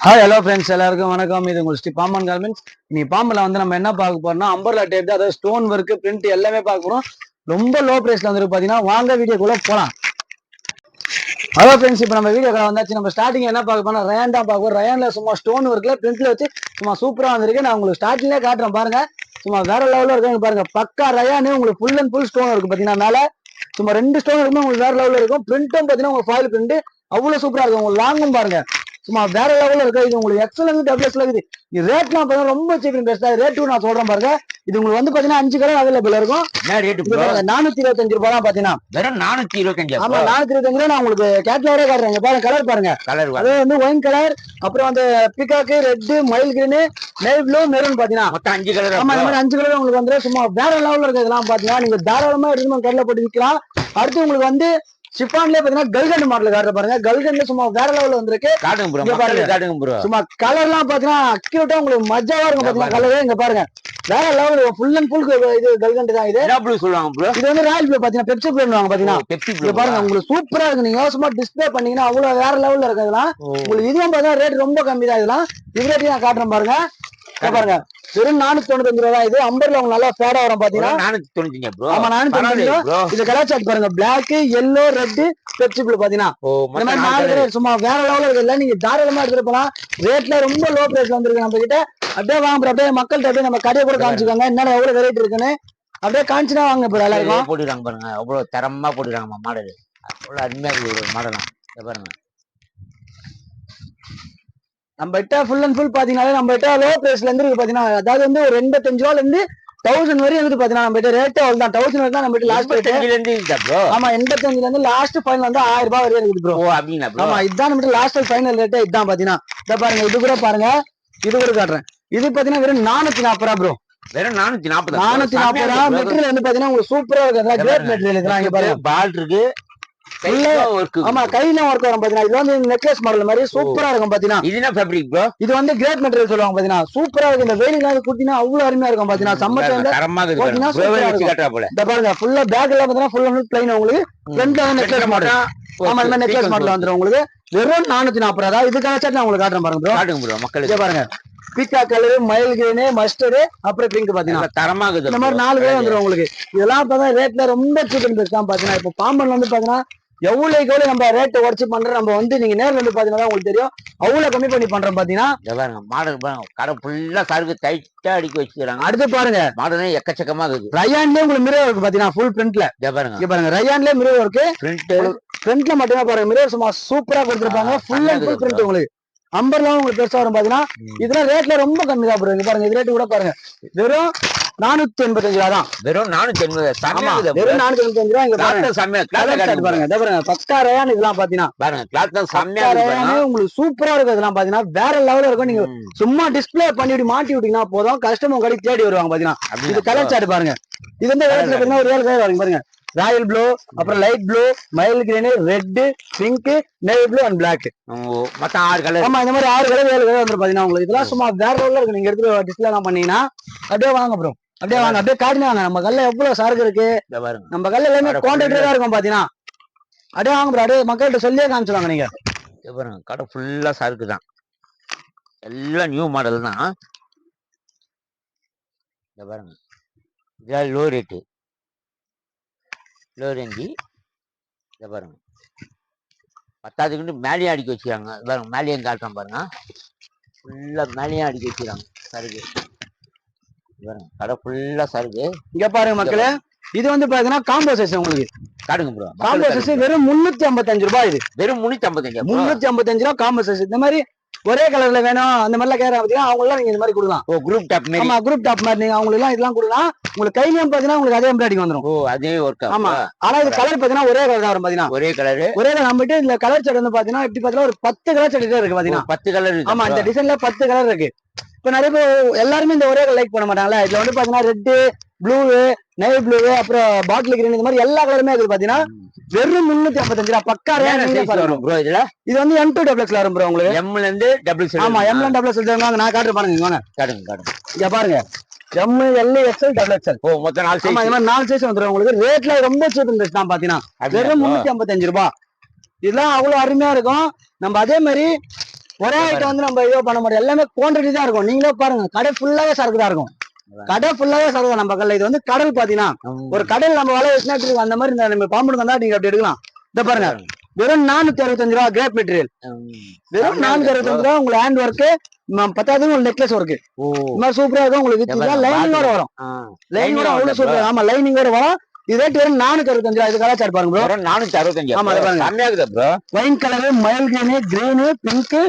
Hi hello friends, எல்லாருக்கும் வணக்கம். இது உங்கள் ஸ்ரீ பாம்பன் கார்மெண்ட்ஸ். நீ பாம்பன்ல வந்து நம்ம என்ன பார்க்க போறோம்னா அம்பர்லா டைப் தான், அதாவது ஸ்டோன் ஒர்க் பிரிண்ட் எல்லாமே பார்க்க போறோம். ரொம்ப லோ பிரைஸ்ல வந்து பாத்தீங்கன்னா வாங்க வீடியோக்குள்ள போலாம். ஹலோ ஃப்ரெண்ட்ஸ், இப்போ நம்ம வீடியோ வந்தாச்சு. நம்ம ஸ்டார்டிங் என்ன பார்க்க போறோம், ரயான் தான் பார்க்க போறோம். ரயான்ல சும்மா ஸ்டோன் ஒர்க்ல பிரிண்ட்ல வச்சு சும்மா சூப்பரா வந்திருக்கு. நான் உங்களுக்கு ஸ்டார்டிங்லேயே காட்டுறேன் பாருங்க. சும்மா வேற லெவலில் இருக்கு பாருங்க. பக்கா ரயானு உங்களுக்கு ஃபுல் அண்ட் ஃபுல் ஸ்டோன் இருக்கு பாத்தீங்கன்னா மேல சும்மா 2 ஸ்டோன் இருக்குமே உங்களுக்கு வேற லெவலில் இருக்கும். பிரிண்ட்டும் பாத்தீங்கன்னா உங்களுக்கு ஃபாயில் பிரிண்ட் அவ்வளவு சூப்பரா இருக்கும். உங்களுக்கு லாங்கும் பாருங்க சும்மா வேற லெவலில் இருக்கு. இது உங்களுக்கு எக்ஸலன்ட் டபுள்ஸ்ல இருக்குது. இது ரேட்லாம் பாத்தீங்கன்னா ரொம்ப சீப் அண்ட் பெஸ்டா ரேட்டு நான் சொல்றேன் பாருங்க. இது உங்களுக்கு வந்து பாத்தீங்கன்னா 5 கலர் அவைலபிள் இருக்கும். என்ன ரேட் ப்ரோ? 425 ரூபாய் தான் பாத்தீங்கன்னா. வெறும் 425. ஆமா 425 ரூபாய். நான் உங்களுக்கு கேட்லாகே காட்டுறேன் பாருங்க. கலர் பாருங்க. கலர் அது வந்து ஒயின் கலர், அப்புறம் வந்து பிகாக்கு, ரெட், மயில் கிரீன், நேவி ப்ளூ, மெரூன் பாத்தீங்கன்னா மொத்தம் 5 கலர். ஆமா இந்த மாதிரி 5 கலர் உங்களுக்கு வந்து சும்மா வேற லெவல்ல இருக்கு. இதெல்லாம் பாத்தீங்கன்னா நீங்க தாராளமா எடுத்து கடல போட்டு விற்கலாம். அடுத்து உங்களுக்கு வந்து ஷிஃபான்லயே பாத்தீங்கன்னா கல்கண்டு மாடல் காட்டுற பாருங்க. கல்கண்டு சும்மா வேற லெவல்ல வந்திருக்கு. காட்டுங்க ப்ரோ, மக்களுக்கு காட்டுங்க ப்ரோ. சும்மா கலர்லாம் பாத்தீங்கன்னா அக்யூரேட்டா உங்களுக்கு மஜாவா இருக்கும் பாத்தீங்கன்னா. கலரே இங்க பாருங்க வேற லெவல் ஃபுல் அண்ட் ஃபுல். இது கல்கண்டு தான். இது என்ன ப்ளூ சொல்லுவாங்க ப்ரோ? இது வந்து ராயல் ப்ளூ பாத்தீங்கன்னா, பெப்சி ப்ளூன்னு பாத்தீங்கன்னா. பெப்சி ப்ளூ பாருங்க உங்களுக்கு சூப்பரா இருக்கு. நீங்க சும்மா டிஸ்பிளே பண்ணீங்கன்னா அவ்வளவு வேற லெவல்ல இருக்கு. இதெல்லாம் உங்களுக்கு இதுவும் பார்த்தா ரேட் ரொம்ப கம்மி தான். இதெல்லாம் இது நான் காட்டுறேன் பாருங்க. பாருங்க வெறும் 495 ரூபாய். இது அம்பர்ல உங்களுக்கு நல்லா ஃபேடா வரும் பாத்தீங்கன்னா. 495 ப்ரோ. ஆமா 495. இது கலர் சார்ட் பாருங்க. Black, yellow, red, Pepsi blue பாத்தீங்கன்னா. இந்த மாதிரி 4 கலர் சும்மா வேற லெவல்ல இருக்கு. இல்ல நீங்க தாராளமா எடுத்துட்டு போலாம். ரேட்ல ரொம்ப லோ பிரைஸ் வந்திருக்கு நம்ம கிட்ட. அப்படியே வாங்க ப்ரோ. அப்படியே மக்கள்கிட்ட அப்படியே நம்ம கடையை கூட காமிச்சுக்கோங்க. என்னடா எவ்வளவு வெரைட்டி இருக்குன்னு அப்படியே காமிச்சுனா வாங்க ப்ரோ. எல்லாருக்கும் போட்டுறாங்க பாருங்க. அவ்வளவு தரமா போட்டுறாங்க மாடல். அவ்வளவு அருமையா இருக்கு மாடலாம். பாருங்க நம்ம கிட்ட ஃபுல் அண்ட் ஃபுல் பாத்தீங்கன்னா நம்ம கிட்ட லோ பிரைஸ்ல இருந்து இருக்கு பாத்தீங்கன்னா. அதாவது வந்து ஒரு 85 ரூபாயில இருந்து 1000 வரையும் இருந்து பாத்தீங்கன்னா. நம்ம கிட்ட ரேட் அவ்வளவுதான். 1000 வரைக்கும் தான் நம்ம கிட்ட லாஸ்ட் ரேட். 85ல இருந்து இருக்கா ப்ரோ? ஆமா 85ல இருந்து லாஸ்ட் ஃபைனல் வந்து 1000 ரூபாய் வரையும் இருக்குது ப்ரோ. ஓ அப்படினா ப்ரோ? ஆமா இதுதான் நம்ம லாஸ்ட் ஃபைனல் ரேட். இதுதான் பாத்தீங்கன்னா. இத பாருங்க, இது கூட பாருங்க. இது கூட காட்டுறேன். இது பாத்தீங்கன்னா வெறும் 440 ரூபாய் ப்ரோ. வெறும் 440. 440 ரூபாய். மெட்டீரியல் வந்து பாத்தீங்கன்னா உங்களுக்கு சூப்பரா இருக்கு. Great material. இதெல்லாம் இங்க பாருங்க. பால் இருக்கு. ஆமா கையில ஒர்க் வரும் பாத்தீங்கன்னா. இது வந்து நெக்லஸ் மாடல் மாதிரி சூப்பரா இருக்கும் பாத்தீங்கன்னா. இது என்ன ஃபேப்ரிக் ப்ரோ? இது வந்து கிரேட் மெட்டீரியல் சொல்லுவாங்க பாத்தீங்கன்னா. சூப்பரா இருக்கு. இந்த வெயிலுக்கு குட்டினா அவ்வளவு அருமையா இருக்கும் பாத்தீங்கன்னா. சம்மர் டைம்ல தரமா இருக்கு. இந்த பாருங்க ஃபுல்லா பேக் எல்லாம் பாத்தீங்கன்னா ஃபுல் அண்ட் ப்ளைன். உங்களுக்கு ஃப்ரண்ட்ல வந்து நெக்லஸ் மாடல். ஆமா இந்த நெக்லஸ் மாடல் வந்துரும் உங்களுக்கு. வெறும் 440 ரூபாய். இதுக்கான சார்ட் நான் உங்களுக்கு காட்டுறேன் பாருங்க ப்ரோ. காட்டுங்க ப்ரோ மக்களுக்கு. பாருங்க பீக்கா கலரு, மயில் கிரீனு, மஸ்டர்டு, அப்புறம் பிங்க் பாத்தீங்கன்னா தரமா இருக்குது. இந்த மாதிரி 4 கலர் வந்துரும் உங்களுக்கு. இதெல்லாம் பார்த்தா ரேட்ல ரொம்ப சீப் அண்ட் பெஸ்ட் தான் பாத்தீங்கன்னா. இப்போ பாம்பன் வந்து பாத்தீங்கன்னா எவ்வளவுக்கு எவ்வளவு நம்ம ரேட் உடச்சு பண்றோம். நம்ம வந்து நீங்க நேரில் வந்து பாத்தீங்கன்னா உங்களுக்கு தெரியும். அவ்வளவு கம்மி பண்ணி பண்றோம் பாத்தீங்கன்னா. மாடல் பாருங்க. கடை ஃபுல்லா சருக்கு டைட்டா அடிக்க வச்சுக்கிறாங்க. அடுத்து பாருங்க மாடல் எக்கச்சக்கமா இருக்குது. ரயான்லயே உங்களுக்கு மிரர் இருக்கு பாத்தீங்கன்னா. ஃபுல் பிரிண்ட்ல பாருங்க. ரயான்லயே மிரர் இருக்கு. பிரிண்ட்ல மட்டும் பாருங்க. மிரர் சும்மா சூப்பரா கொடுத்துருப்பாங்க. ஃபுல் அண்ட் ஃபுல் பிரிண்ட் உங்களுக்கு. அம்பர்லாம் உங்களுக்கு பெருசா வரும் பாத்தீங்கன்னா. இதெல்லாம் ரேட்ல ரொம்ப கம்மி தான் பாருங்க. பாருங்க இது ரேட் கூட பாருங்க. வெறும் 485 ரூபா தான். வெறும் 485. வெறும் 485 ரூபா. இங்க பாருங்க பக்கா ரயான். இதெல்லாம் பாத்தீங்கன்னா பாருங்க கிளாத் செம்மையா இருக்கு. உங்களுக்கு சூப்பரா இருக்கு. இதெல்லாம் பாத்தீங்கன்னா வேற லெவல்ல இருக்கும். நீங்க சும்மா டிஸ்பிளே பண்ணி மாட்டி விட்டீங்கன்னா போதும். கஸ்டமர் கடைக்கு தேடி வருவாங்க பாத்தீங்கன்னா. இது கலர் சார்ட் பாருங்க. இது வந்து ரேட்ல பாத்தீங்கன்னா ஒரு 7 கலர் வரும் பாருங்க. ராயல் ப்ளூ, அப்புறம் லைட் ப்ளூ, மயில் green, red, pink, navy blue and black. மொத்தம் 6 கலர். ஆமா இந்த மாதிரி 6 கலர் 7 கலர் வந்து பாத்தீங்கன்னா உங்களுக்கு. இதெல்லாம் சும்மா வேற லெவல்ல இருக்கு. நீங்க எடுத்து டிஸ்பிளே எல்லாம் பண்ணீங்கன்னா அப்படியே வாங்க ப்ரோ. அப்படியே வாங்க. அப்படியே காட்டினா நம்ம கல்ல எவ்வளவு சரக்கு இருக்கு. நம்ம கல்ல எல்லாமே குவான்டிட்டியா தான் இருக்கும் பாத்தீங்கன்னா. அப்படியே வாங்க ப்ரோ. அப்படியே மக்கள்கிட்ட சொல்லியே காமிச்சுவாங்க நீங்க. பாருங்க கடை ஃபுல்லா சரக்கு தான். எல்லாம் நியூ மாடல் தான். பாருங்க இதெல்லாம் லோ ரேட்டு, லோ ரேஞ்சு. பாருங்க பத்தாவதுக்கு மேலேயும் அடிக்க வச்சுக்கிறாங்க. பாருங்க மேலேயும் காட்டுறோம் பாருங்க. ஃபுல்லா மேலேயும் அடிக்க வச்சுக்கிறாங்க சருக்கு. பாருங்க கடை ஃபுல்லா சருக்கு. இங்க பாருங்க மக்களே. இது வந்து பாத்தீங்கன்னா காம்போ சைஸ் உங்களுக்கு. காட்டுங்க ப்ரோ. காம்போ சைஸ் வெறும் 355 ரூபாய். இது வெறும் 355 ரூபாய் காம்போ சைஸ். இந்த மாதிரி ஒரே கலர்ல வேணும் அந்த மாதிரிலாம் கேட்கறாங்க பாத்தீங்கன்னா. அவங்க எல்லாம் நீங்க இந்த மாதிரி கொடுக்கலாம். ஓ குரூப் டாப் மாதிரி. ஆமா குரூப் டாப் மாதிரி நீங்க அவங்களுக்கு எல்லாம் இதெல்லாம் கொடுக்கலாம். உங்களுக்கு கையிலயும் பாத்தீங்கன்னா உங்களுக்கு அதே எம்ப்ராய்டிங் வந்துரும். ஓ அதே ஒர்க். ஆமா ஆனா இது கலர் பாத்தீங்கன்னா ஒரே கலர் தான் வரும் பாத்தீங்கன்னா. ஒரே கலர் நம்மகிட்ட இந்த கலர் செட் வந்து பாத்தீங்கன்னா இப்படி பாத்தீங்கன்னா ஒரு 10 கலர் செட் இருக்கு பாத்தீங்கன்னா. 10 கலர். ஆமா இந்த டிசைன்ல 10 கலர் இருக்கு. இப்ப நிறைய பேர் எல்லாருமே இந்த ஒரே கலர் லைக் பண்ண மாட்டாங்களா. இதுல வந்து பாத்தீங்கன்னா ரெட், ப்ளூ, நேவி ப்ளூ, அப்புறம் பாட்டில் கிரீன், இந்த மாதிரி எல்லா கலருமே இருக்குது பாத்தீங்கன்னா. வெறும் 355 ரூபாய். பக்கா வரும் ப்ரோ. இதுல இது வந்து M2 XL வரும் ப்ரோ உங்களுக்கு. M ல இருந்து XL. ஆமா M ல இருந்து XL வாங்க. நான் காட்டுறேன் பாருங்க. வாங்க காட்டுங்க. இங்க பாருங்க M, L, XL, XL. ஓ மொத்தம் 4 சைஸ். ஆமா இந்த மாதிரி 4 சைஸ் வந்துரும் உங்களுக்கு. ரேட்ல ரொம்ப சீப் அண்ட் பெஸ்ட் தான் பாத்தீங்கன்னா. வெறும் 355 ரூபாய். இதெல்லாம் அவ்வளவு அருமையா இருக்கும். நம்ம அதே மாதிரி ஒரே ஐட்டம் வந்து நம்ம இதோ பண்ண முடியும், எல்லாமே குவான்டிட்டி தான் இருக்கும். நீங்களே பாருங்க, கடை ஃபுல்லாவே சரக்கு தான் இருக்கும். கடை ஃபுல்லாவே சரக்கு தான் நம்ம கடையில. இது வந்து கடல் பாத்தீங்கன்னா, ஒரு கடல் நம்ம வலை வச்சுனா அந்த மாதிரி இந்த நம்ம பாம்பு வந்தா நீங்க அப்படி எடுக்கலாம். இத பாருங்க, வெறும் 465 ரூபா கிரேப் மெட்டீரியல். வெறும் 465 ரூபா. உங்களுக்கு ஹேண்ட் ஒர்க் பத்தாவது, உங்களுக்கு நெக்லஸ் ஒர்க் இந்த மாதிரி சூப்பரா இருக்கும். உங்களுக்கு லைனிங்கோட வரும். லைனிங்கோட அவ்வளவு சூப்பரா. ஆமா, லைனிங்கோட வரும். இது ரேட் வெறும் 465 ரூபா. இது கலர் சார்ட் பாருங்க ப்ரோ, 465. ஆமா பாருங்க, கம்மியா இருக்குது ப்ரோ. ஒயின் கலர், மயில் கிரீன், பிங்க்,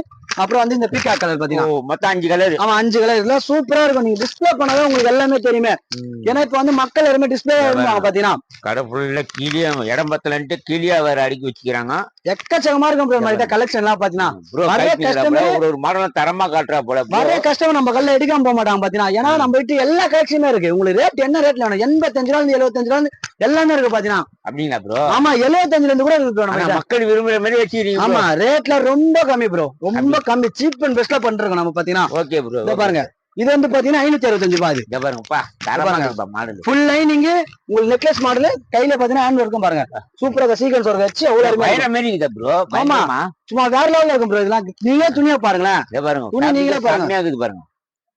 அப்புறம் வந்து இந்த பீகாக் கலர் பாத்தீங்கன்னா மொத்தம் 5 கலர். ஆமா 5 கலர். இதெல்லாம் சூப்பரா இருக்கும். நீங்க டிஸ்பிளே பண்ணாதான் உங்களுக்கு எல்லாமே தெரியுமே. ஏன்னா இப்ப வந்து மக்கள் எல்லாமே டிஸ்பிளே பண்ணுவாங்க பாத்தீங்கன்னா. கடை ஃபுல்லா கீழே இடம் பத்தலன்ட்டு கீழே வேற அடுக்கி வச்சுக்கிறாங்க. எக்கச்சக்கமா இருக்கும் ப்ரோ நம்மகிட்ட கலெக்ஷன் எல்லாம் பாத்தீங்கன்னா. ஒரு மாடல் தரமா காட்டுறா போல. நிறைய கஸ்டமர் நம்ம கல்ல எடுக்காம போக மாட்டாங்க பாத்தீங்கன்னா. ஏன்னா நம்ம கிட்ட எல்லா கலெக்ஷனுமே இருக்கு. உங்களுக்கு ரேட் என்ன ரேட்ல வேணும், 85 ரூபா 75 ரூபா எல்லாமே இருக்கு பாத்தீங்கன்னா. அப்படிங்களா ப்ரோ? ஆமா, 75 இருந்து கூட இருக்கு ப்ரோ. மக்கள் விரும்புற மாதிரி வச்சிருக்கீங்க. ஆமா, ரேட்ல ரொம்ப கம்மி ப்ரோ, ரொம்ப கம்மி. சீப் அண்ட் பெஸ்ட்ல பண்றோம் நம்ம பாத்தீங்கன்னா. Okay bro. இத பாருங்க, இது வந்து பாத்தீங்கன்னா 565 ரூபாய். இத பாருங்கப்பா, தரமா இருக்கு மாடல். ஃபுல் லைனிங் உங்களுக்கு நெக்லஸ் மாடல். கையில பாத்தீங்கன்னா ஹேண்ட் ஒர்க்கும் பாருங்க, சூப்பரா சீக்வென்ஸ் ஒர்க் வச்சு அவ்வளவு வேற மாதிரி இருக்கு ப்ரோ. ஆமா, சும்மா வேற லெவல்ல இருக்கும் ப்ரோ. இதெல்லாம் நீங்களே துணியா பாருங்களேன். இத பாருங்க, துணி நீங்களே பாருங்க, பாருங்க.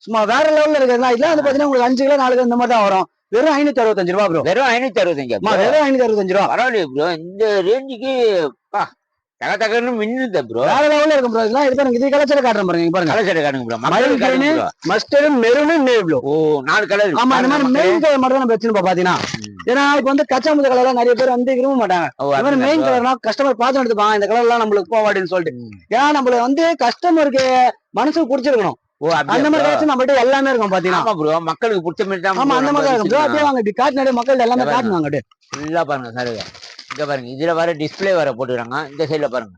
சும்மா வேற லெவல்ல இருக்குதுன்னா. இதெல்லாம் வந்து பாத்தீங்கன்னா உங்களுக்கு 5 கிலோ 4 கிலோ இந்த மாதிரி தான் வரும். வெறும் 565 ரூபா ப்ரோ. வெறும் 565. வெறும் 565 ரூபா. பரவாயில்லையே ப்ரோ, இந்த ரேஞ்சுக்கு தக தகன்னு மின்னுது ப்ரோ. வேற லெவல்ல இருக்கும் ப்ரோ. இதெல்லாம் இது பாருங்க, இது கலர்ல காட்டுறேன் பாருங்க. இங்க பாருங்க, கலர் காட்டுங்க ப்ரோ. மயில் green, mustard, maroon, navy blue. ஓ, 4 கலர். ஆமா, இந்த மாதிரி மெயின் கலர் மட்டும் தான் நம்ம வச்சிருப்போம் பாத்தீங்கன்னா. ஏன்னா இப்ப வந்து கச்சாமுத்த கலர்லாம் நிறைய பேர் வந்து விரும்ப மாட்டாங்க. இந்த மாதிரி மெயின் கலர்லாம் கஸ்டமர் பார்த்து எடுத்துப்பாங்க. இந்த கலர் எல்லாம் நம்மளுக்கு போவாடின்னு சொல்லிட்டு. ஏன்னா நம்மளுக்கு வந்து கஸ்டமருக்கு மனசுக்கு பிடிச்சிருக்கணும். அந்த மாதிரி கலெக்ஷன் நம்மகிட்ட எல்லாமே இருக்கும் பாத்தீங்கன்னா. ஆமா ப்ரோ, மக்களுக்கு பிடிச்ச மாதிரி தான். ஆமா, அந்த மாதிரி தான் இருக்கும் ப்ரோ. அப்படியே வாங்க, இப்படி காட்டினாலே மக்கள் எல்லாமே காட்டுவாங்க. ஃபுல்லா பாருங்க சார். இங்க பாருங்க, இதுல வர டிஸ்பிளே வர போட்டுக்கிறாங்க. இந்த சைடுல பாருங்க,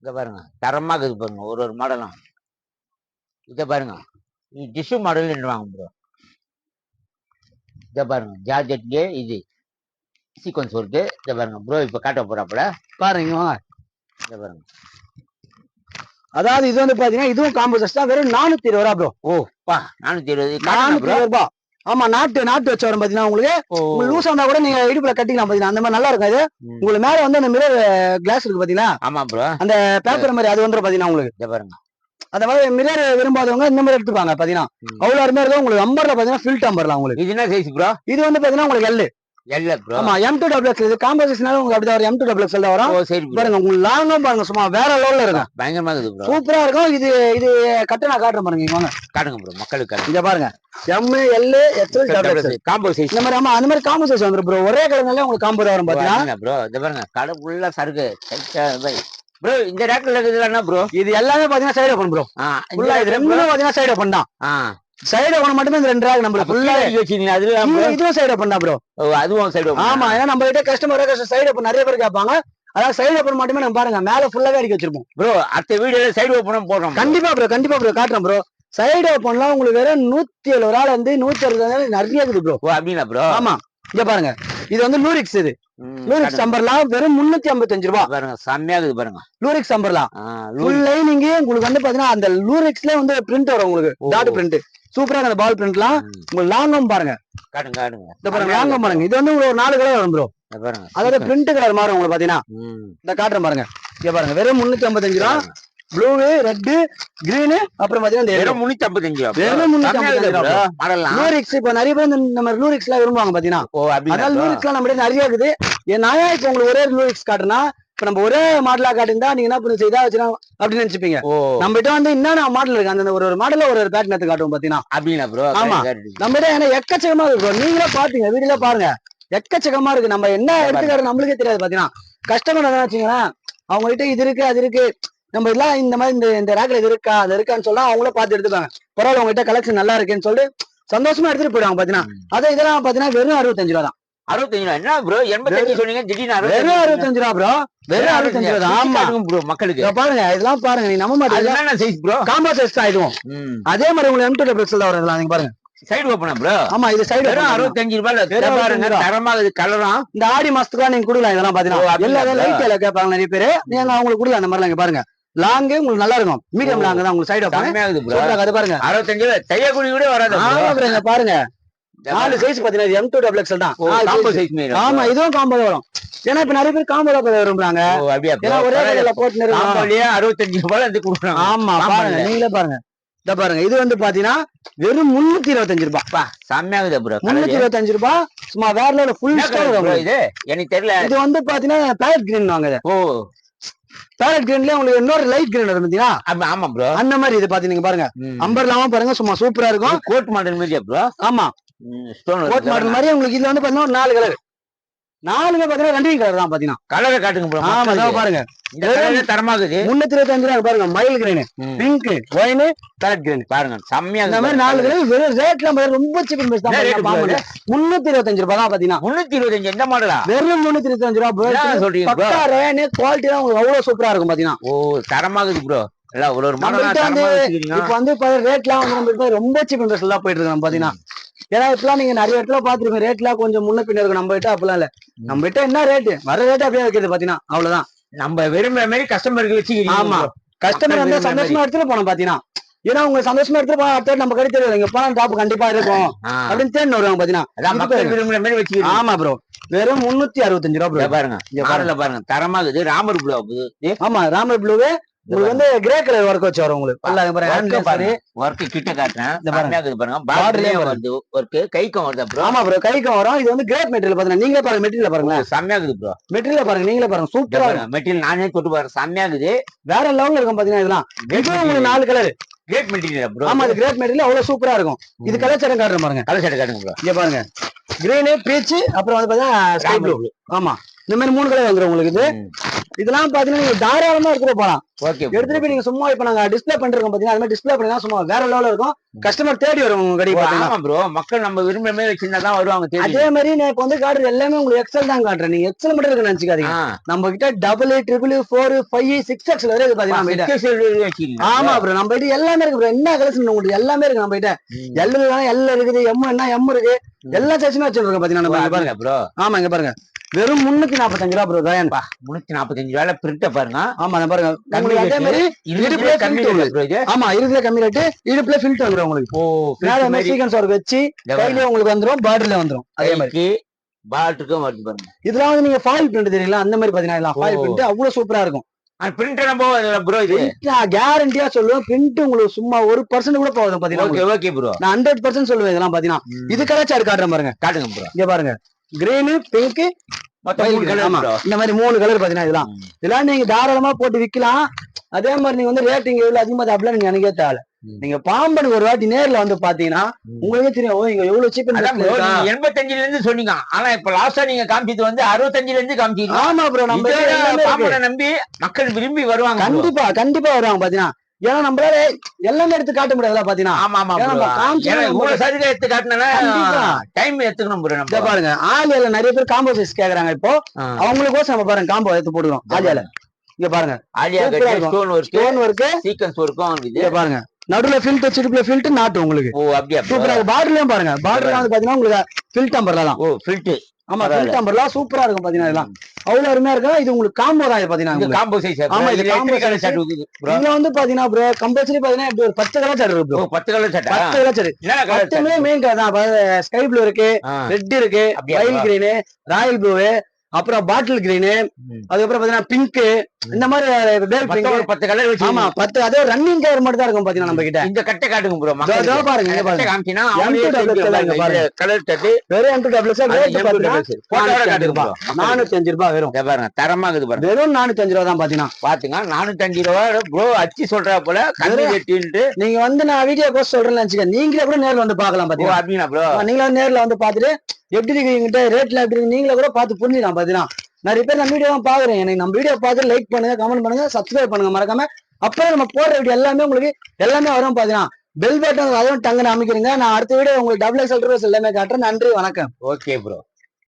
இங்க பாருங்க, தரமா இருக்குது பாருங்க ஒரு மாடலும். இத பாருங்க, இது டிஷ்யூ மாடல் வாங்க ப்ரோ. இத பாருங்க, ஜார்ஜெட்லயே இது சீக்வன்ஸ் ஒர்க்கு. இத பாருங்க ப்ரோ, இப்ப காட்ட போறாப்புல பாருங்க. வாங்க, இத பாருங்க. அதாவது இது வந்து பாத்தீங்கன்னா இதுவும் காம்போசஸ் தான். வெறும் 420 ரூபா ப்ரோ. ஓ பா, 420. 420 ரூபா. ஆமா, நாட்டு வச்சு வரும் பாத்தீங்கன்னா. உங்களுக்கு லூஸ் ஆனா கூட நீங்க இடுப்புல கட்டிக்கலாம் பாத்தீங்கன்னா. அந்த மாதிரி நல்லா இருக்கும். இது உங்களுக்கு மேல வந்து அந்த மிரர் கிளாஸ் இருக்கு பாத்தீங்களா. ஆமா ப்ரோ, அந்த பேப்பர் மாதிரி அது வந்து பாத்தீங்கன்னா உங்களுக்கு. இத பாருங்க, அந்த மாதிரி மிரர் விரும்பாதவங்க இந்த மாதிரி எடுத்துப்பாங்க பாத்தீங்கன்னா. அவ்வளவு அருமையா இருக்கும். உங்களுக்கு நம்பர்ல பாத்தீங்கன்னா ஃபில் டம்பர்லாம் உங்களுக்கு. இது என்ன சைஸ் ப்ரோ? இது வந்து பாத்தீங்கன்னா உங்களுக்கு எல் ப்ரோ. ஆமா, M2XX. இது காம்போசிஷனால உங்களுக்கு அப்படிதான் வரும். M2XX தான் வரும். ஓ சரி பாருங்க, உங்களுக்கு லாங்கும் பாருங்க, சும்மா வேற லெவல்ல இருக்கும். பயங்கரமா இருக்குது ப்ரோ, சூப்பரா இருக்கும். இது கட்ட நான் காட்டுறேன் பாருங்க. வாங்க காட்டுங்க ப்ரோ மக்களுக்கு. இங்க பாருங்க, M, L, XL, combo size. இந்த மாதிரி. ஆமா, அந்த மாதிரி காம்போ சைஸ் வந்துரும் ப்ரோ. ஒரே கலர்னால உங்களுக்கு காம்போ தான் வரும் பாத்தீங்கன்னா ப்ரோ. இத பாருங்க, கடை ஃபுல்லா சருக்கு ப்ரோ. இந்த ரேக்ல இருக்குது என்ன ப்ரோ? இது எல்லாமே பாத்தீங்கன்னா சைடு ஓபன் ப்ரோ. ஃபுல்லா இது ரெண்டுமே பாத்தீங்கன்னா சைடு ஓபன் தான். சைடு ஓபன் மட்டுமே இந்த 2 ரேக் நம்ம ஃபுல்லா வச்சிருக்கீங்க. அதுல இதுவும் சைடு ஓபன் தான் ப்ரோ. அதுவும் சைடு ஓபன். ஆமா, ஏன்னா நம்ம கிட்ட கஸ்டமர் சைடு ஓபன் நிறைய பேர் கேட்பாங்க. அதாவது சைடு ஓபன் மட்டுமே நம்ம பாருங்க, மேல ஃபுல்லாவே அடிக்க வச்சிருப்போம் ப்ரோ. அடுத்த வீடியோல சைடு ஓபனும் போடுறோம். கண்டிப்பா ப்ரோ காட்டுறோம் ப்ரோ. சைடு ஓபன்லாம் உங்களுக்கு வெறும் 170 ரூபாயில இருந்து 160 நிறைய இருக்குது ப்ரோ. ஓ அப்படினா ப்ரோ? ஆமா, இங்க பாருங்க, இது வந்து லூரிக்ஸ். இது லூரிக்ஸ் அம்பர்லாம் வெறும் 355 ரூபாய். பாருங்க, செம்மையா இருக்குது பாருங்க. லூரிக்ஸ் அம்பர்லாம் ஃபுல் லைனிங் உங்களுக்கு வந்து பாத்தீங்கன்னா அந்த லூரிக்ஸ்ல வந்து பிரிண்ட் வரும் உங்களுக்கு, டாட் பிரிண்ட். சூப்பரா அந்த பால் பிரிண்ட்லாம். உங்களுக்கு லாங்கும் பாருங்க, காட்டுங்க. இந்த பாருங்க லாங்கும் பாருங்க. இது வந்து ஒரு 4 கலர் வரும் ப்ரோ. பாருங்க, அதாவது பிரிண்ட் கலர் மாறும் உங்களுக்கு பாத்தீங்கன்னா. இந்த காட்டுறேன் பாருங்க. இங்க பாருங்க, வெறும் 355 ரூபாய். ப்ளூ, ரெட், கிரீன், அப்புறம் பாத்தீங்கன்னா வெறும் 355 ரூபாய். வெறும் 355 ரூபாய். லூரிக்ஸ் இப்ப நிறைய பேர் நம்ம லூரிக்ஸ் எல்லாம் விரும்புவாங்க பாத்தீங்கன்னா. அதனால லூரிக்ஸ் எல்லாம் நம்ம நிறைய இருக்குது. நான் இப்ப உங்களுக்கு ஒரே லூரிக்ஸ் காட்டுனா, இப்ப நம்ம ஒரே மாடலா காட்டிருந்தா நீங்க என்ன பண்ணி இதா வச்சுனா அப்படின்னு நினைச்சுப்பீங்க. நம்ம கிட்ட வந்து என்னென்ன மாடல் இருக்கு, அந்த ஒரு மாடல ஒரு பேட்டர்ன் எடுத்து காட்டுவோம் பாத்தீங்கன்னா. அப்படின்னா ப்ரோ? ஆமா, நம்ம கிட்ட ஏன்னா எக்கச்சக்கமா இருக்கு. நீங்களே பாத்தீங்க, வீடியோல பாருங்க, எக்கச்சக்கமா இருக்கு. நம்ம என்ன எடுத்துக்காட்டு நம்மளுக்கே தெரியாது பாத்தீங்கன்னா. கஸ்டமர் என்ன வச்சுங்களேன், அவங்க கிட்ட இது இருக்கு அது இருக்கு, நம்ம எல்லாம் இந்த மாதிரி இந்த ரேக்ல இது இருக்கா அது இருக்கான்னு சொல்ல அவங்களே பார்த்து எடுத்துப்பாங்க. பரவாயில்ல, உங்ககிட்ட கலெக்ஷன் நல்லா இருக்குன்னு சொல்லிட்டு சந்தோஷமா எடுத்துட்டு போயிடுவாங்க பாத்தீங்கன்னா. அதே இதெல்லாம் பாத்தீங்கன்னா வெறும் 65 ரூபா தான். 65 ரூபா என்ன ப்ரோ? 85 சொன்னீங்க, திடீர்னு வெறும் 65 ரூபா ப்ரோ. வெறும் 65 ரூபா. ஆமா ப்ரோ, மக்களுக்கு பாருங்க, இதெல்லாம் பாருங்க. நீ நம்ம மாதிரி என்ன சைஸ் ப்ரோ? காம்போ சைஸ் தான் இதுவும். அதே மாதிரி உங்களுக்கு M2XX தான் வரும். நீங்க பாருங்க, சைடு ஓபனா ப்ரோ? ஆமா, இது சைடு வெறும் 65 ரூபாயில பாருங்க, தரமா இது கலரும். இந்த ஆடி மாசத்துக்கு நீங்க குடுக்கலாம். இதெல்லாம் பாத்தீங்கன்னா எல்லா லைட்ல கேட்பாங்க நிறைய பேரு. நீங்க அவங்களுக்கு குடுக்கலாம் அந்த மாதிரி. இங்க பாருங்க, லாங் உங்களுக்கு நல்லா இருக்கும். மீடியம் லாங் தான் உங்களுக்கு சைடு ஓபன். கம்மியா இருக்குது ப்ரோ. அது பாருங்க, 65 தைய குடி கூட வராது. பாருங்க 4 சைஸ் பாத்தீங்கன்னா M2 டபுள் எக்ஸல் தான். காம்போ சைஸ் மீன். ஆமா இதுவும் காம்போ வரும். ஏன்னா இப்ப நிறைய பேர் காம்போ தான் விரும்புறாங்க. ஓ அப்படியே ஏன்னா ஒரே கடையில போட்டு காம்போலயே 65 ரூபாய் வந்து கொடுக்குறாங்க. ஆமா பாருங்க நீங்களே பாருங்க. இத பாருங்க இது வந்து பாத்தீங்கன்னா வெறும் 325 ரூபாய். செம்மையாகுது ப்ரோ. 325 ரூபாய் சும்மா வேற லெவல் ஃபுல் ஸ்டோர் ப்ரோ. இது எனக்கு தெரியல. இது வந்து பாத்தீங்கன்னா பேரட் கிரீன் வாங்குது. ஓ பேரட் கிரீன்ல உங்களுக்கு இன்னொரு லைட் கிரீன் வரும் பாத்தீங்களா? ஆமா ப்ரோ. அந்த மாதிரி இது பாத்தீங்க பாருங்க. அம்பர்லாவும் பாருங்க சும்மா சூப்பரா இருக்கும். கோட் மாடல் மாதிரியா ப்ரோ? ஆமா ஸ்டோன் கோட் மாடல் மாதிரி உங்களுக்கு இதுல வந்து பாத்தீங்கன்னா 4 கலர். 4மே பாத்தீங்கன்னா ரன்னிங் கலர் தான் பாத்தீங்கன்னா. கலரை காட்டுங்க ப்ரோ. ஆமா இதோ பாருங்க. இந்த கலர் தரமாகுது. 325 ரூபாய் பாருங்க. மயில் green, pink, wine, farad green பாருங்க செம்மையா இந்த மாதிரி 4 கலர். வெறும் ரேட்ல ரொம்ப சீப் அண்ட் பெஸ்ட் தான். 325 ரூபாய் தான் பாத்தீங்கன்னா. 325 எந்த மாடலா? வெறும் 325 ரூபாய் சொல்றீங்க. பக்கா ரேனே குவாலிட்டி தான் உங்களுக்கு அவ்வளவு சூப்பரா இருக்கும் பாத்தீங்கன்னா. ஓ தரமாகுது ப்ரோ. எல்லாம் ஒரு மாடலா தரமா வச்சிருக்கீங்க. இப்போ வந்து ரேட்லாம் வந்து நம்ம ரொம்ப சீப் அண்ட் பெஸ்ட் தான் போயிட்டு இருக்கு பாத்தீங்கன்னா. ஏன்னா இப்பெல்லாம் நீங்க நிறைய இடத்துல பாத்துருக்கீங்க ரேட்லாம் கொஞ்சம் முன்ன பின்ன இருக்கும். நம்ம கிட்ட அப்பெல்லாம் இல்ல. நம்ம கிட்ட என்ன ரேட்டு வர ரேட் அப்படியே வைக்கிறது பாத்தீங்கன்னா அவ்வளவுதான். நம்ம விரும்புற மாதிரி கஸ்டமருக்கு வச்சுக்கிறீங்க. ஆமா கஸ்டமர் வந்து சந்தோஷமா எடுத்துட்டு போனோம் பாத்தீங்கன்னா. ஏன்னா உங்க சந்தோஷமா எடுத்துட்டு போனா அடுத்த நம்ம கடை தெரியாது இங்க போனா டாப் கண்டிப்பா இருக்கும் அப்படின்னு தேடி வருவாங்க பாத்தீங்கன்னா. விரும்புற மாதிரி வச்சுக்கிறீங்க. ஆமா ப்ரோ வெறும் 365 ரூபாய் ப்ரோ. பாருங்க பாருங்க தரமாகுது. ராமர் ப்ளூ. ஆமா ராமர் ப்ளூவே உங்களுக்கு வந்து கிரே கலர் ஒர்க் வச்சு வரும் உங்களுக்கு. ஒர்க் கிட்ட காட்டுறேன் பாருங்க. பார்டர்லயே வருது ஒர்க். கைக்கும் வருது ப்ரோ. ஆமா ப்ரோ கைக்கும் வரும். இது வந்து கிரேட் மெட்டீரியல் பாத்தீங்கன்னா. நீங்களே பாருங்க மெட்டீரியல் பாருங்க செம்மையாகுது ப்ரோ. மெட்டீரியல் பாருங்க நீங்களே பாருங்க சூப்பரா இருக்கும். மெட்டீரியல் நானே தொட்டு பாருங்க செம்மையாகுது. இது வேற லெவல்ல இருக்கும் பாத்தீங்கன்னா. இதெல்லாம் உங்களுக்கு 4 கலர் கிரேட் மெட்டீரியல் ப்ரோ. ஆமா இது கிரேட் மெட்டீரியல் அவ்வளவு சூப்பரா இருக்கும். இது கலர் சட்டை காட்டுறேன் பாருங்க. கலர் சட்டை காட்டுங்க ப்ரோ. இங்க பாருங்க கிரீன், பீச், அப்புறம் வந்து பாத்தீங்கன்னா ஸ்கை ப்ளூ. ஆமா இந்த மாதிரி 3 கலர் வந்துரும் உங்களுக்கு. இது இதெல்லாம் பாத்தீங்கன்னா நீங்க தாராளமா எடுத்துட்டு போலாம். எடுத்துட்டு போய் நீங்க சும்மா இப்ப நாங்க டிஸ்பிளே பண்ணிருக்கோம் பாத்தீங்கன்னா. அது மாதிரி டிஸ்பிளே பண்ணினா சும்மா வேற லெவல்ல இருக்கும். கஸ்டமர் தேடி வரும் உங்க கடைக்கு பாத்தீங்கன்னா. ப்ரோ மக்கள் நம்ம விரும்புற மாதிரி வச்சிருந்தா தான் வருவாங்க. அதே மாதிரி நான் இப்ப வந்து காட்டுறது எல்லாமே உங்களுக்கு எக்ஸல் தான் காட்டுறேன். நீங்க எக்ஸல் மட்டும் இருக்கு நினைச்சுக்காதீங்க. நம்ம கிட்ட டபுள் 4 5 6 எக்ஸல் வரை இருக்கு பாத்தீங்கன்னா. ஆமா ப்ரோ நம்ம கிட்ட எல்லாமே இருக்கு ப்ரோ. என்ன கலெக்ஷன் உங்களுக்கு எல்லாமே இருக்கு நம்ம கிட்ட. எல் இருக்குது, எம் இருக்கு, எல்லா சைஸுமே வச்சிருக்கோம் பாத்தீங்கன்னா. பாருங்க ப்ரோ. ஆமா இங்க பாருங்க வெறும் 345 ரூபாய் ப்ரோ. தயான் 345 ரூபாயில பிரிண்ட பாருங்க. ஆமா பாருங்க அதே மாதிரி இடுப்புல கம்மி ரேட். ஆமா இடுப்புல கம்மி ரேட். இடுப்புல ஃபில்ட் வந்துரும் உங்களுக்கு. ஓ மேல சீக்வென்ஸ் ஒர்க் வச்சு கையில உங்களுக்கு வந்துரும். பார்டர்ல வந்துரும். அதே மாதிரி பார்டருக்கும் வருது பாருங்க. இதெல்லாம் வந்து நீங்க ஃபாயில் பிரிண்ட் தெரியல அந்த மாதிரி பாத்தீங்கன்னா. ஃபாயில் பிரிண்ட் அவ்வளவு சூப்பரா இருக்கும். பிரிண்ட் நம்ம ப்ரோ இது நான் கேரண்டியா சொல்லுவேன். பிரிண்ட் உங்களுக்கு சும்மா 1% கூட போகாது பாத்தீங்கன்னா. ஓகே ப்ரோ நான் 100% சொல்லுவேன் இதெல்லாம் பாத்தீங்கன்னா. இது கலர் காட்டுறேன் பாருங்க. காட்டுங்க ப்ரோ. இங்க பாருங்க கிரீன், பிங்க், இந்த மாதிரி 3 கலர் பாத்தீங்கன்னா. இதெல்லாம் நீங்க தாராளமா போட்டு விக்கலாம். அதே மாதிரி நீங்க வந்து ரேட்டிங் எவ்வளவு அதிகமா அப்படிலாம் நீங்க எனக்கே தேவை. நீங்க பாம்பனுக்கு ஒரு வாட்டி நேர்ல வந்து பாத்தீங்கன்னா உங்களுக்கே தெரியும். ஓ இங்க எவ்வளவு சீப். 85ல இருந்து சொன்னீங்க. ஆனா இப்ப லாஸ்டா நீங்க காமிச்சது வந்து 65ல இருந்து காமிச்சீங்க. ஆமா ப்ரோ நம்ம பாம்பனை நம்பி மக்கள் விரும்பி வருவாங்க. கண்டிப்பா வருவாங்க பாத்தீங்கன்னா. ஏன்னா நம்மளால எல்லாமே எடுத்து காட்ட முடியாதுல பாத்தீங்கன்னா. எடுத்து காட்டினா டைம் எடுத்துக்கணும் ப்ரோ. நம்ம பாருங்க ஆலியால நிறைய பேர் காம்போ சைஸ் கேக்குறாங்க. இப்போ அவங்களுக்கோசம் நம்ம பாருங்க காம்போ எடுத்து போடுறோம். ஆலியால இங்க பாருங்க ஆலியா ஸ்டோன் ஒர்க் சீக்வென்ஸ் ஒர்க்கும் இங்க பாருங்க. நடுவுல ஃபில்ட் சிடுப்புல ஃபில்ட் நாட்டு உங்களுக்கு. ஓ அப்படியே சூப்பரா இருக்கு. பார்டர்லயும் பாருங்க. பார்டர்ல வந்து பாத்தீங்கன்னா உங்களுக்கு ஃபில்ட் டம்பர்ல தான். ஓ ஃபில்ட். ஆமா ஃபில்ட் டம்பர்லாம் சூப்பரா இருக்கும் பாத்தீங்கன்னா. இதெல்லாம் அவ்வளவு அருமையா இருக்கும். இது உங்களுக்கு காம்போ தான் பாத்தீங்கன்னா. Combo size. ஆமா இது காம்போ கலர் சட்டை. இதுல வந்து பாத்தீங்கன்னா ப்ரோ கம்பல்சரி பாத்தீங்கன்னா இப்படி ஒரு 10 கலர் சட்டை இருக்கு ப்ரோ. 10 கலர் சட்டை. 10 கலர் சட்டை. என்ன கலர் சட்டை? மெயின் கலர் தான். ஸ்கை ப்ளூ இருக்கு, ரெட் இருக்கு, வைல்ட் கிரீன், ராயல் ப்ளூ, அப்புறம் பாட்டில் கிரீன், அதுக்கப்புறம் பாத்தீங்கன்னா பிங்க், இந்த மாதிரி 10 கலர் வச்சு. ஆமா 10 அதே ரன்னிங் கலர் மட்டும் தான் இருக்கும் பாத்தீங்கன்னா நம்ம கிட்ட. இந்த கட்டை காட்டுங்க ப்ரோ. பாருங்க இங்க பாருங்க காமிச்சினா கலர் சட்டை வெறும் M2 ரேட் பாத்தீங்கன்னா 405 ரூபாய் வெறும். பாருங்க தரமா இருக்குது பாருங்க. வெறும் 405 ரூபாய் தான் பாத்தீங்கன்னா. பாத்துங்க 405 ரூபாய் ப்ரோ. அச்சி சொல்றா போல கம்மி ரேட்ன்ட்டு. நீங்க வந்து நான் வீடியோ கோர்ஸ் சொல்றேன்னு நினைச்சுக்க. நீங்களே கூட நேர்ல வந்து பார்க்கலாம் பாத்தீங்கன்னா. அப்படினா ப்ரோ நீங்களே நேர்ல வந்து பாத்துட்டு எப்படி இருக்கீங்க ரேட்ல எப்படி இருக்கு நீங்களே கூட பார்த்து புரிஞ்சுக்கலாம் பாத்தீங்கன்னா. நிறைய பேர் நம்ம வீடியோ பாக்குறேன். எனக்கு நம்ம வீடியோ பார்த்து லைக் பண்ணுங்க, கமெண்ட் பண்ணுங்க, சப்ஸ்கிரைப் பண்ணுங்க மறக்காம. அப்புறம் நம்ம போடுற வீடியோ எல்லாமே உங்களுக்கு எல்லாமே வரும் பாத்தீங்கன்னா. பெல் பட்டன் அதுவும் டங்குன்னு அமைக்கிறீங்க. நான் அடுத்த வீடியோ உங்களுக்கு XXL எல்லாமே காட்டுறேன். நன்றி வணக்கம். Okay bro.